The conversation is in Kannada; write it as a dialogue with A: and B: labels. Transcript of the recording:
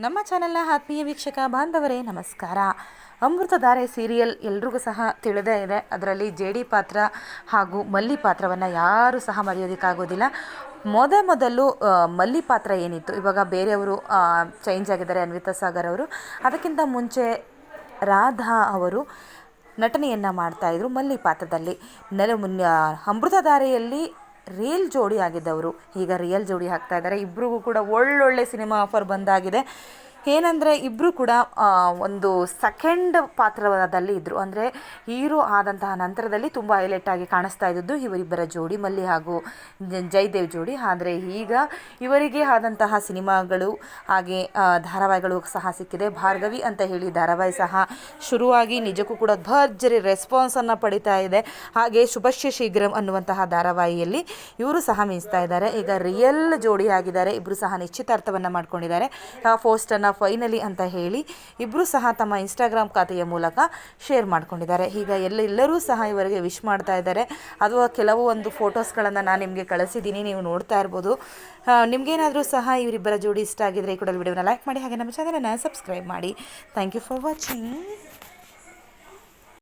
A: ನಮ್ಮ ಚಾನೆಲ್ನ ಆತ್ಮೀಯ ವೀಕ್ಷಕ ಬಾಂಧವರೇ ನಮಸ್ಕಾರ. ಅಮೃತಧಾರೆ ಸೀರಿಯಲ್ ಎಲ್ರಿಗೂ ಸಹ ತಿಳಿದೇ ಇದೆ. ಅದರಲ್ಲಿ ಜೆ.ಡಿ ಪಾತ್ರ ಹಾಗೂ ಮಲ್ಲಿ ಪಾತ್ರವನ್ನು ಯಾರೂ ಸಹ ಮರೆಯೋದಕ್ಕಾಗೋದಿಲ್ಲ. ಮೊದಲು ಮಲ್ಲಿ ಪಾತ್ರ ಏನಿತ್ತು, ಇವಾಗ ಬೇರೆಯವರು ಚೇಂಜ್ ಆಗಿದ್ದಾರೆ, ಅನ್ವಿತಾ ಸಾಗರ್ ಅವರು. ಅದಕ್ಕಿಂತ ಮುಂಚೆ ರಾಧಾ ಅವರು ನಟನೆಯನ್ನು ಮಾಡ್ತಾಯಿದ್ರು ಮಲ್ಲಿ ಪಾತ್ರದಲ್ಲಿ. ಅಮೃತಧಾರೆಯಲ್ಲಿ ರಿಯಲ್ ಜೋಡಿ ಆಗಿದ್ದವರು ಈಗ ರಿಯಲ್ ಜೋಡಿ ಆಗ್ತಾ ಇದ್ದಾರೆ. ಇಬ್ಬರಿಗೂ ಕೂಡ ಒಳ್ಳೊಳ್ಳೆ ಸಿನಿಮಾ ಆಫರ್ ಬಂದಾಗಿದೆ. ಏನಂದರೆ ಇಬ್ಬರು ಕೂಡ ಒಂದು ಸೆಕೆಂಡ್ ಪಾತ್ರದಲ್ಲಿ ಇದ್ದರು. ಅಂದರೆ ಹೀರೋ ಆದಂತಹ ನಂತರದಲ್ಲಿ ತುಂಬ ಹೈಲೈಟಾಗಿ ಕಾಣಿಸ್ತಾ ಇದ್ದದ್ದು ಇವರಿಬ್ಬರ ಜೋಡಿ, ಮಲ್ಲಿ ಹಾಗೂ ಜಯದೇವ್ ಜೋಡಿ. ಆದರೆ ಈಗ ಇವರಿಗೆ ಆದಂತಹ ಸಿನಿಮಾಗಳು ಹಾಗೆ ಧಾರಾವಾಹಿಗಳು ಸಹ ಸಿಕ್ಕಿದೆ. ಭಾರ್ಗವಿ ಅಂತ ಹೇಳಿ ಧಾರಾವಾಹಿ ಸಹ ಶುರುವಾಗಿ ನಿಜಕ್ಕೂ ಕೂಡ ಭರ್ಜರಿ ರೆಸ್ಪಾನ್ಸನ್ನು ಪಡಿತಾ ಇದೆ. ಹಾಗೆ ಶುಭಶ್ಯ ಶೀಘ್ರಂ ಅನ್ನುವಂತಹ ಧಾರಾವಾಹಿಯಲ್ಲಿ ಇವರು ಸಹ ಮಿಂಚ್ತಾ ಇದ್ದಾರೆ. ಈಗ ರಿಯಲ್ ಜೋಡಿ ಆಗಿದ್ದಾರೆ. ಇಬ್ಬರು ಸಹ ನಿಶ್ಚಿತಾರ್ಥವನ್ನು ಮಾಡ್ಕೊಂಡಿದ್ದಾರೆ. ಪೋಸ್ಟನ್ನು ಫೈನಲಿ ಅಂತ ಹೇಳಿ ಇಬ್ಬರು ಸಹ ತಮ್ಮ ಇನ್ಸ್ಟಾಗ್ರಾಮ್ ಖಾತೆಯ ಮೂಲಕ ಶೇರ್ ಮಾಡ್ಕೊಂಡಿದ್ದಾರೆ. ಈಗ ಎಲ್ಲರೂ ಸಹ ಇವರಿಗೆ ವಿಶ್ ಮಾಡ್ತಾ ಇದ್ದಾರೆ. ಅದು ಕೆಲವು ಒಂದು ಫೋಟೋಸ್ಗಳನ್ನು ನಾನು ನಿಮಗೆ ಕಳಿಸಿದ್ದೀನಿ, ನೀವು ನೋಡ್ತಾ ಇರ್ಬೋದು. ನಿಮಗೇನಾದರೂ ಸಹ ಇವರಿಬ್ಬರ ಜೋಡಿ ಇಷ್ಟ ಆಗಿದ್ರೆ ಈ ಕೂಡ ವಿಡಿಯೋನ ಲೈಕ್ ಮಾಡಿ, ಹಾಗೆ ನಮ್ಮ ಚಾನಲನ್ನು ಸಬ್ಸ್ಕ್ರೈಬ್ ಮಾಡಿ. Thank you for watching.